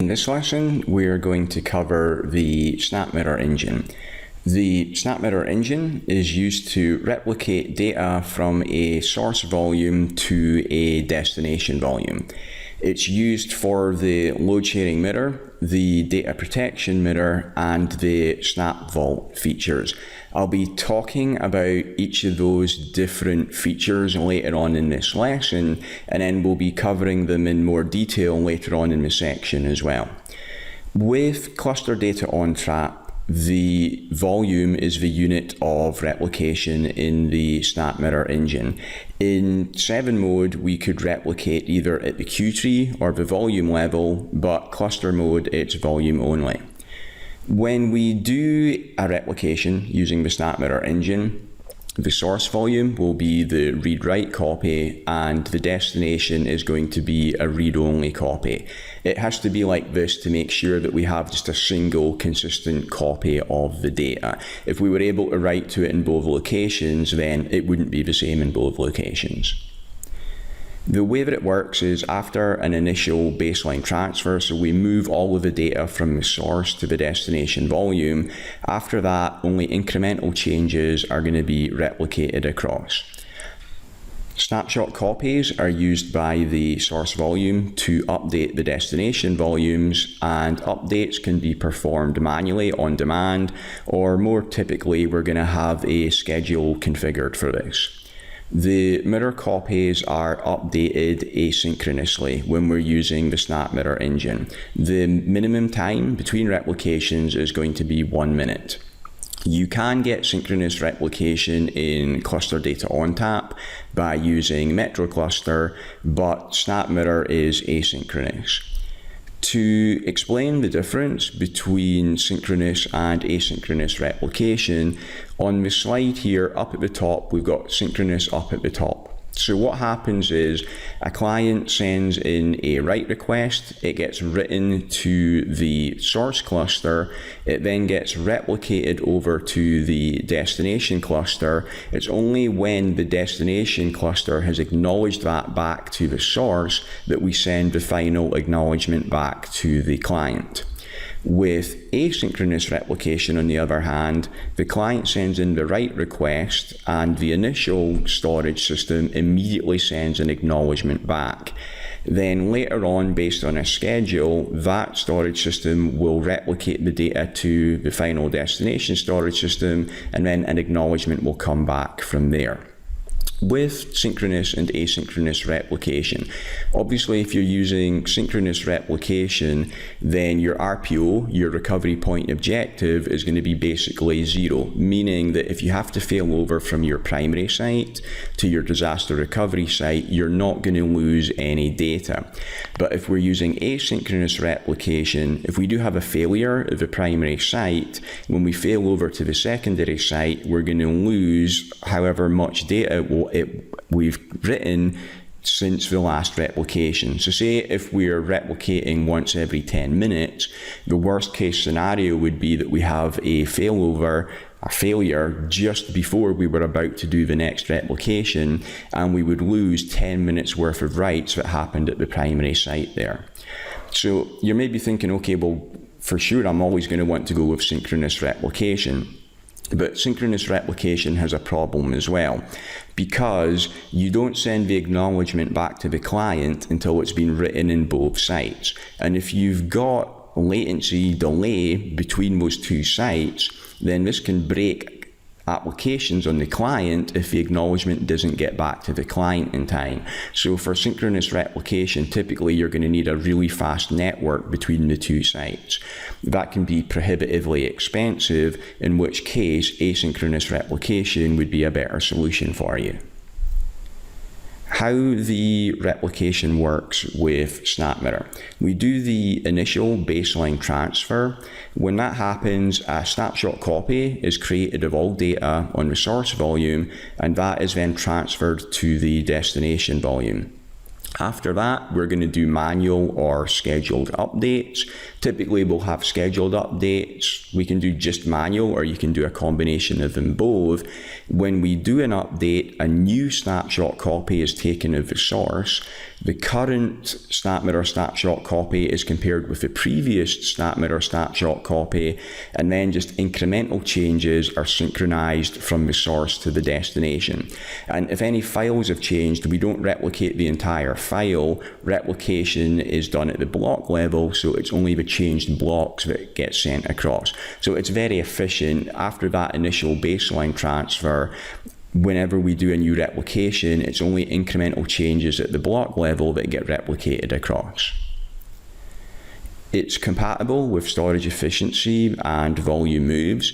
this lesson, we're going to cover the SnapMirror Engine. The SnapMirror Engine is used to replicate data from a source volume to a destination volume. It's used for the load sharing mirror, the data protection mirror, and the SnapVault features. I'll be talking about each of those different features later on in this lesson, and then we'll be covering them in more detail later on in the section as well. With cluster data ONTAP, the volume is the unit of replication in the SnapMirror engine. In 7 mode, we could replicate either at the queue tree or the volume level, but cluster mode, it's volume only. When we do a replication using the SnapMirror engine, the source volume will be the read-write copy, and the destination is going to be a read-only copy. It has to be like this to make sure that we have just a single consistent copy of the data. If we were able to write to it in both locations, then it wouldn't be the same in both locations. The way that it works is after an initial baseline transfer, so we move all of the data from the source to the destination volume. After that, only incremental changes are going to be replicated across. Snapshot copies are used by the source volume to update the destination volumes, and updates can be performed manually on demand, or more typically, we're going to have a schedule configured for this. The mirror copies are updated asynchronously when we're using the SnapMirror engine. The minimum time between replications is going to be 1 minute. You can get synchronous replication in cluster data ONTAP by using MetroCluster, but SnapMirror is asynchronous. To explain the difference between synchronous and asynchronous replication, on the slide here up at the top, we've got synchronous up at the top. So what happens is a client sends in a write request, it gets written to the source cluster, it then gets replicated over to the destination cluster. It's only when the destination cluster has acknowledged that back to the source that we send the final acknowledgement back to the client. With asynchronous replication, on the other hand, the client sends in the write request and the initial storage system immediately sends an acknowledgement back. Then later on, based on a schedule, that storage system will replicate the data to the final destination storage system, and then an acknowledgement will come back from there. With synchronous and asynchronous replication, obviously if you're using synchronous replication, then your RPO, your recovery point objective, is going to be basically 0, meaning that if you have to fail over from your primary site to your disaster recovery site, you're not going to lose any data. But if we're using asynchronous replication, if we do have a failure of the primary site, when we fail over to the secondary site, we're going to lose however much data we've written since the last replication. So say if we're replicating once every 10 minutes, the worst case scenario would be that we have a failover, a failure just before we were about to do the next replication, and we would lose 10 minutes worth of writes that happened at the primary site there. So you may be thinking, okay, well, for sure, I'm always going to want to go with synchronous replication. But synchronous replication has a problem as well, because you don't send the acknowledgement back to the client until it's been written in both sites. And if you've got latency delay between those two sites, then this can break applications on the client if the acknowledgement doesn't get back to the client in time. So for synchronous replication, typically you're going to need a really fast network between the two sites. That can be prohibitively expensive, in which case asynchronous replication would be a better solution for you. How the replication works with SnapMirror. We do the initial baseline transfer. When that happens, a snapshot copy is created of all data on the source volume, and that is then transferred to the destination volume. After that, we're going to do manual or scheduled updates. Typically, we'll have scheduled updates. We can do just manual, or you can do a combination of them both. When we do an update, a new snapshot copy is taken of the source. The current SnapMirror snapshot copy is compared with the previous SnapMirror snapshot copy, and then just incremental changes are synchronized from the source to the destination. And if any files have changed, we don't replicate the entire file. Replication is done at the block level, so it's only the changed blocks that get sent across. So it's very efficient. After that initial baseline transfer, whenever we do a new replication, it's only incremental changes at the block level that get replicated across. It's compatible with storage efficiency and volume moves.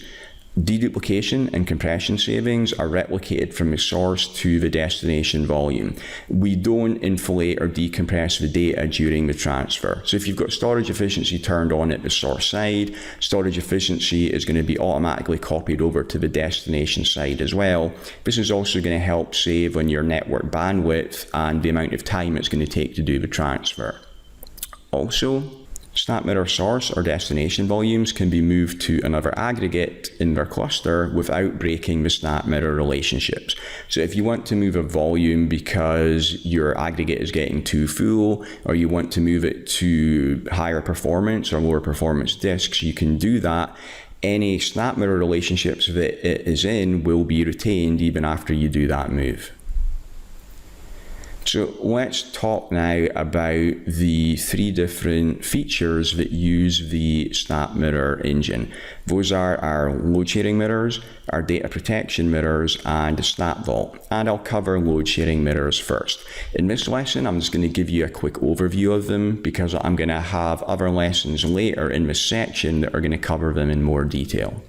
Deduplication and compression savings are replicated from the source to the destination volume. We don't inflate or decompress the data during the transfer. So if you've got storage efficiency turned on at the source side, storage efficiency is going to be automatically copied over to the destination side as well. This is also going to help save on your network bandwidth and the amount of time it's going to take to do the transfer. Also, SnapMirror source or destination volumes can be moved to another aggregate in their cluster without breaking the SnapMirror relationships. So if you want to move a volume because your aggregate is getting too full, or you want to move it to higher performance or lower performance disks, you can do that. Any SnapMirror relationships that it is in will be retained even after you do that move. So let's talk now about the three different features that use the SnapMirror engine. Those are our load sharing mirrors, our data protection mirrors, and SnapVault. And I'll cover load sharing mirrors first. In this lesson, I'm just going to give you a quick overview of them because I'm going to have other lessons later in this section that are going to cover them in more detail.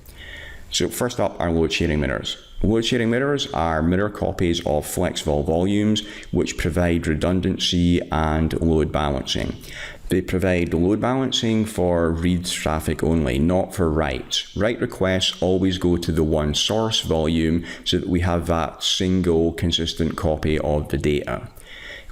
So first up, our load sharing mirrors. Load sharing mirrors are mirror copies of flexible volumes which provide redundancy and load balancing. They provide load balancing for read traffic only, not for writes. Write requests always go to the one source volume so that we have that single consistent copy of the data.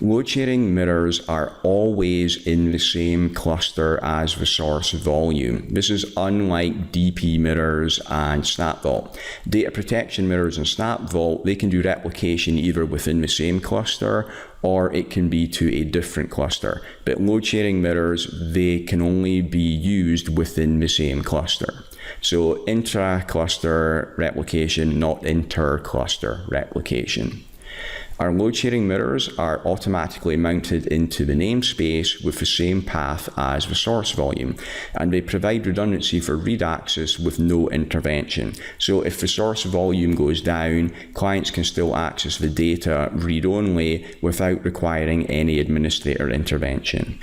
Load sharing mirrors are always in the same cluster as the source volume. This is unlike DP mirrors and SnapVault. Data protection mirrors and SnapVault, they can do replication either within the same cluster or it can be to a different cluster. But load sharing mirrors, they can only be used within the same cluster. So intra-cluster replication, not inter-cluster replication. Our load sharing mirrors are automatically mounted into the namespace with the same path as the source volume, and they provide redundancy for read access with no intervention. So if the source volume goes down, clients can still access the data read-only without requiring any administrator intervention.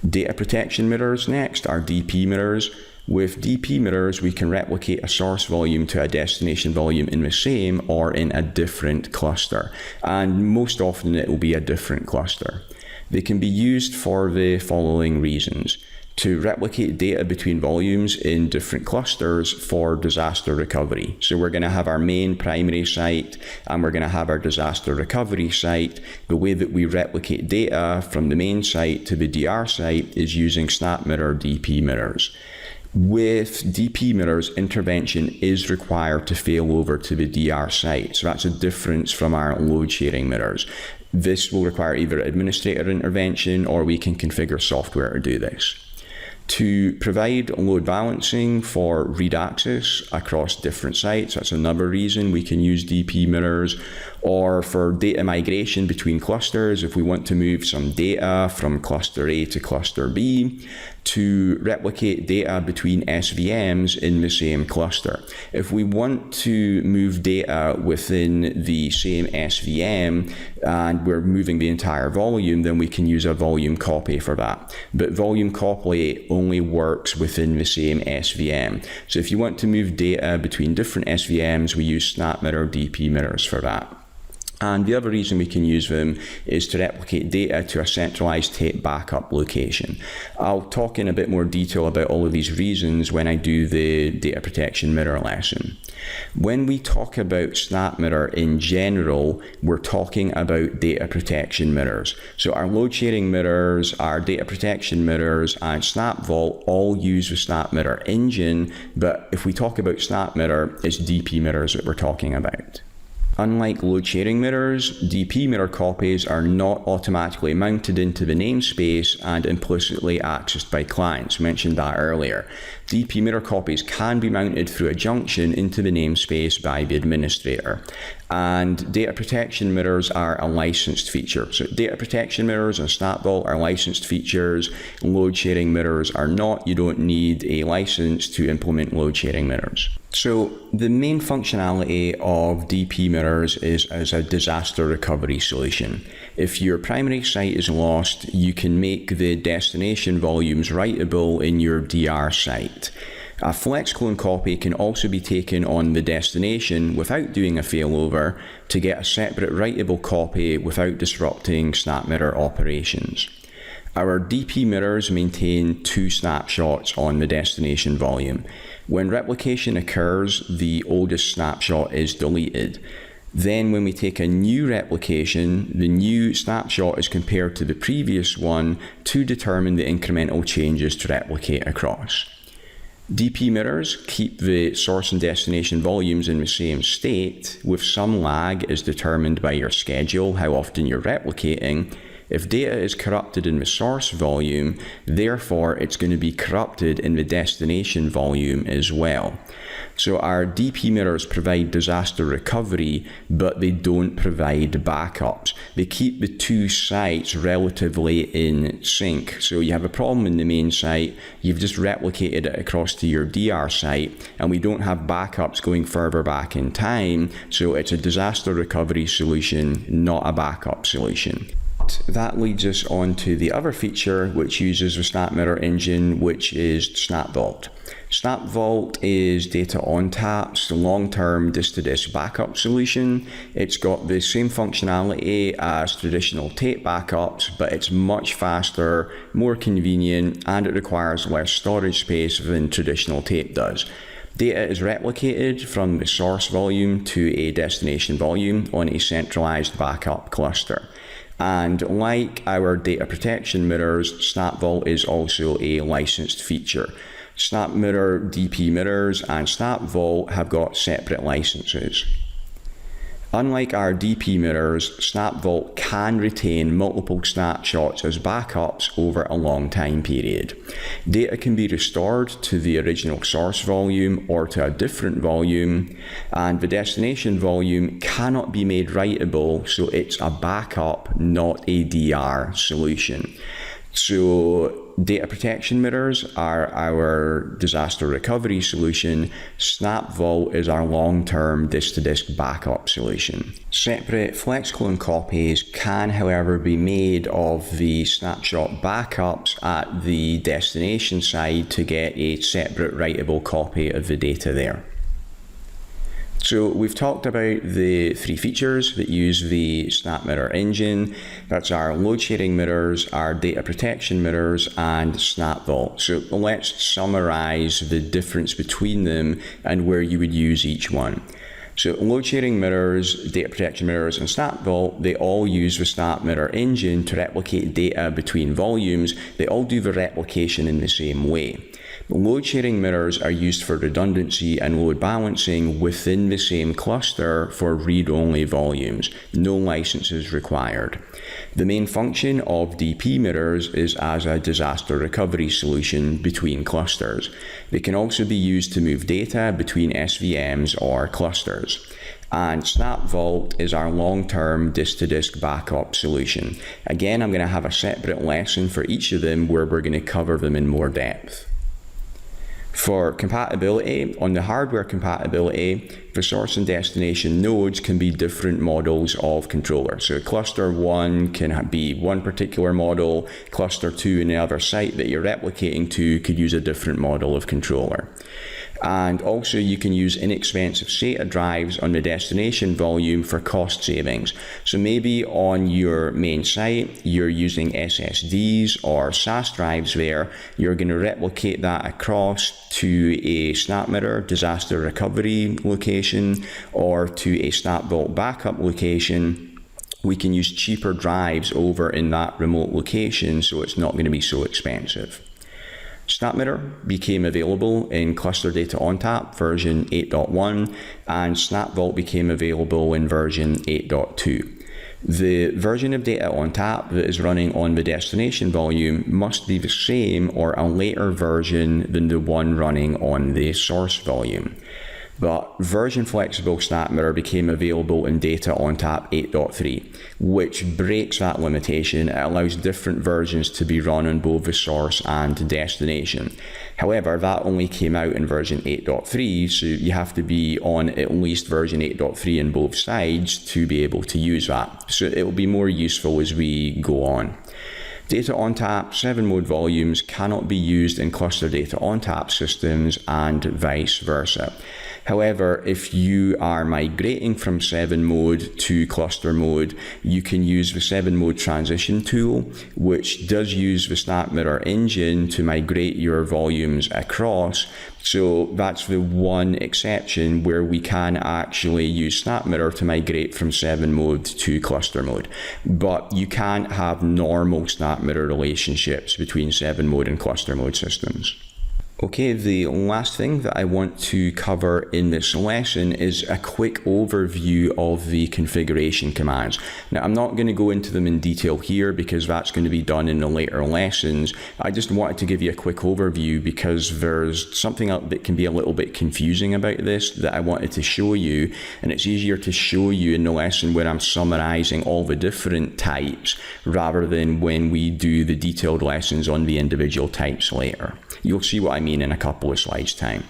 Data protection mirrors next are DP mirrors. With DP mirrors, we can replicate a source volume to a destination volume in the same or in a different cluster. And most often it will be a different cluster. They can be used for the following reasons. To replicate data between volumes in different clusters for disaster recovery. So we're going to have our main primary site and we're going to have our disaster recovery site. The way that we replicate data from the main site to the DR site is using SnapMirror DP mirrors. With DP mirrors, intervention is required to fail over to the DR site. So that's a difference from our load sharing mirrors. This will require either administrator intervention or we can configure software to do this. To provide load balancing for read access across different sites, that's another reason we can use DP mirrors. Or for data migration between clusters, if we want to move some data from cluster A to cluster B, to replicate data between SVMs in the same cluster. If we want to move data within the same SVM and we're moving the entire volume, then we can use a volume copy for that. But volume copy only works within the same SVM. So if you want to move data between different SVMs, we use SnapMirror DP mirrors for that. And the other reason we can use them is to replicate data to a centralized tape backup location. I'll talk in a bit more detail about all of these reasons when I do the data protection mirror lesson. When we talk about SnapMirror in general, we're talking about data protection mirrors. So our load sharing mirrors, our data protection mirrors, and SnapVault all use the SnapMirror engine, but if we talk about SnapMirror, it's DP mirrors that we're talking about. Unlike load sharing mirrors, DP mirror copies are not automatically mounted into the namespace and implicitly accessed by clients. We mentioned that earlier. DP mirror copies can be mounted through a junction into the namespace by the administrator. And data protection mirrors are a licensed feature. So data protection mirrors and SnapVault are licensed features. Load sharing mirrors are not. You don't need a license to implement load sharing mirrors. So the main functionality of DP mirrors is as a disaster recovery solution. If your primary site is lost, you can make the destination volumes writable in your DR site. A flex clone copy can also be taken on the destination without doing a failover to get a separate writable copy without disrupting SnapMirror operations. Our DP mirrors maintain 2 snapshots on the destination volume. When replication occurs, the oldest snapshot is deleted. Then when we take a new replication, the new snapshot is compared to the previous one to determine the incremental changes to replicate across. DP mirrors keep the source and destination volumes in the same state, with some lag as determined by your schedule, how often you're replicating. If data is corrupted in the source volume, therefore it's going to be corrupted in the destination volume as well. So our DP mirrors provide disaster recovery, but they don't provide backups. They keep the 2 sites relatively in sync. So you have a problem in the main site, you've just replicated it across to your DR site, and we don't have backups going further back in time. So it's a disaster recovery solution, not a backup solution. That leads us on to the other feature which uses the SnapMirror engine, which is SnapVault. SnapVault is Data ONTAP's long-term disk-to-disk backup solution. It's got the same functionality as traditional tape backups, but it's much faster, more convenient, and it requires less storage space than traditional tape does. Data is replicated from the source volume to a destination volume on a centralized backup cluster. And like our data protection mirrors, SnapVault is also a licensed feature. SnapMirror DP Mirrors and SnapVault have got separate licenses. Unlike our DP mirrors, SnapVault can retain multiple snapshots as backups over a long time period. Data can be restored to the original source volume or to a different volume, and the destination volume cannot be made writable, so it's a backup, not a DR solution. So data protection mirrors are our disaster recovery solution. SnapVault is our long-term disk-to-disk backup solution. Separate flex clone copies can, however, be made of the snapshot backups at the destination side to get a separate writable copy of the data there. So we've talked about the 3 features that use the SnapMirror engine. That's our load sharing mirrors, our data protection mirrors, and SnapVault. So let's summarize the difference between them and where you would use each one. So load sharing mirrors, data protection mirrors, and SnapVault, they all use the SnapMirror engine to replicate data between volumes. They all do the replication in the same way. Load sharing mirrors are used for redundancy and load balancing within the same cluster for read-only volumes. No licenses required. The main function of DP mirrors is as a disaster recovery solution between clusters. They can also be used to move data between SVMs or clusters. And SnapVault is our long-term disk-to-disk backup solution. Again, I'm going to have a separate lesson for each of them where we're going to cover them in more depth. For compatibility, on the hardware compatibility, the source and destination nodes can be different models of controller. So cluster 1 can be one particular model, cluster 2 in the other site that you're replicating to could use a different model of controller. And also you can use inexpensive SATA drives on the destination volume for cost savings. So maybe on your main site, you're using SSDs or SAS drives there. You're going to replicate that across to a SnapMirror disaster recovery location or to a SnapVault backup location. We can use cheaper drives over in that remote location, so it's not going to be so expensive. SnapMirror became available in Cluster Data ONTAP version 8.1, and SnapVault became available in version 8.2. The version of data ONTAP that is running on the destination volume must be the same or a later version than the one running on the source volume. But version flexible SnapMirror became available in data ONTAP 8.3, which breaks that limitation. It allows different versions to be run on both the source and destination. However, that only came out in version 8.3, so you have to be on at least version 8.3 in both sides to be able to use that. So it will be more useful as we go on. Data ONTAP 7 mode volumes cannot be used in cluster data ONTAP systems and vice versa. However, if you are migrating from 7 mode to cluster mode, you can use the 7 mode transition tool, which does use the SnapMirror engine to migrate your volumes across. So that's the one exception where we can actually use SnapMirror to migrate from 7 mode to cluster mode. But you can't have normal SnapMirror relationships between 7 mode and cluster mode systems. Okay, the last thing that I want to cover in this lesson is a quick overview of the configuration commands. Now, I'm not going to go into them in detail here because that's going to be done in the later lessons. I just wanted to give you a quick overview because there's something that can be a little bit confusing about this that I wanted to show you, and it's easier to show you in the lesson where I'm summarizing all the different types rather than when we do the detailed lessons on the individual types later. You'll see what I mean in a couple of slides' time.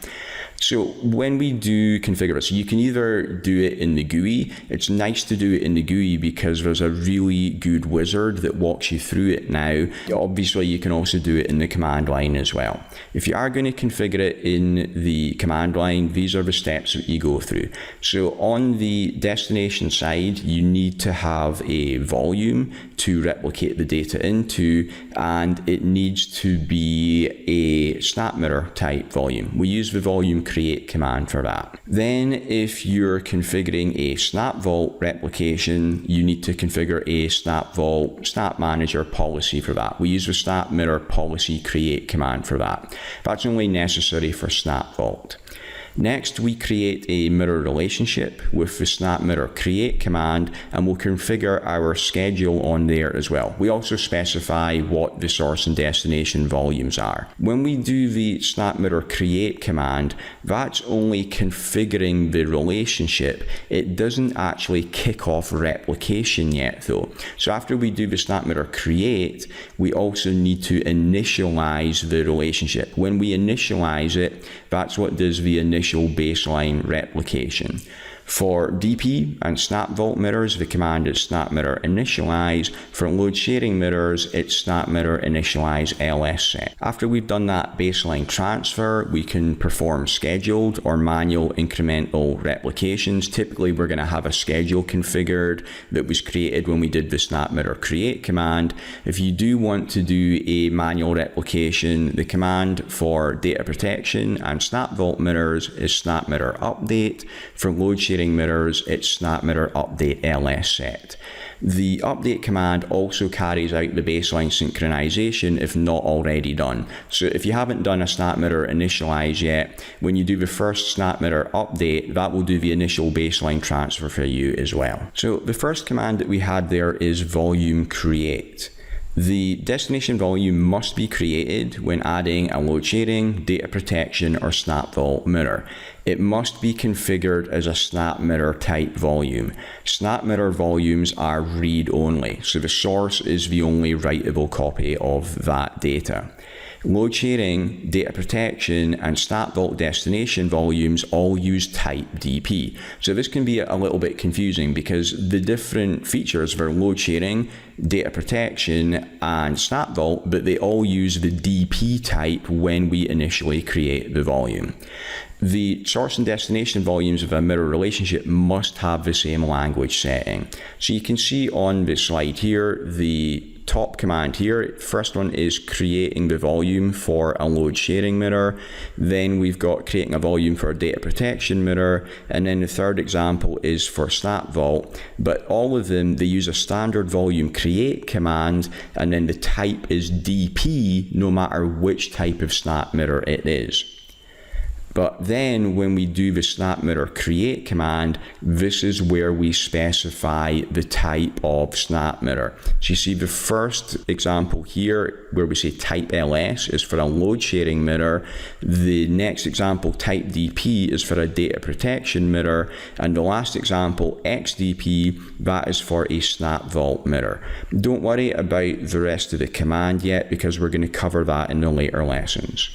So when we do configure it, so you can either do it in the GUI. It's nice to do it in the GUI because there's a really good wizard that walks you through it now. Obviously, you can also do it in the command line as well. If you are going to configure it in the command line, these are the steps that you go through. So on the destination side, you need to have a volume to replicate the data into, and it needs to be a SnapMirror type volume. We use the volume create command for that. Then if you're configuring a SnapVault replication, you need to configure a SnapVault Snap Manager policy for that. We use the SnapMirror policy create command for that. That's only necessary for SnapVault. Next, we create a mirror relationship with the SnapMirror create command, and we'll configure our schedule on there as well. We also specify what the source and destination volumes are. When we do the SnapMirror create command, that's only configuring the relationship. It doesn't actually kick off replication yet though. So after we do the SnapMirror create, we also need to initialize the relationship. When we initialize it, that's what does the initial baseline replication. For DP and SnapVault mirrors, the command is SnapMirror initialize. For load sharing mirrors, it's SnapMirror initialize ls set. After we've done that baseline transfer, we can perform scheduled or manual incremental replications. Typically, we're going to have a schedule configured that was created when we did the SnapMirror create command. If you do want to do a manual replication, the command for data protection and SnapVault mirrors is SnapMirror update. For load sharing mirrors, it's SnapMirror update ls set. The update command also carries out the baseline synchronization if not already done. So if you haven't done a SnapMirror initialize yet, when you do the first SnapMirror update, that will do the initial baseline transfer for you as well. So the first command that we had there is volume create. The destination volume must be created when adding a load sharing, data protection, or SnapVault mirror. It must be configured as a SnapMirror type volume. SnapMirror volumes are read-only, so the source is the only writable copy of that data. Load sharing, data protection, and SnapVault destination volumes all use type DP. So this can be a little bit confusing because the different features for load sharing, data protection, and SnapVault, but they all use the DP type when we initially create the volume. The source and destination volumes of a mirror relationship must have the same language setting. So you can see on the slide here, the top command here, first one is creating the volume for a load sharing mirror. Then we've got creating a volume for a data protection mirror. And then the third example is for SnapVault. But all of them, they use a standard volume create command, and then the type is DP, no matter which type of SnapMirror it is. But then when we do the SnapMirror create command, this is where we specify the type of SnapMirror. So you see the first example here where we say type LS is for a load sharing mirror. The next example, type DP, is for a data protection mirror. And the last example, XDP, that is for a SnapVault mirror. Don't worry about the rest of the command yet, because we're going to cover that in the later lessons.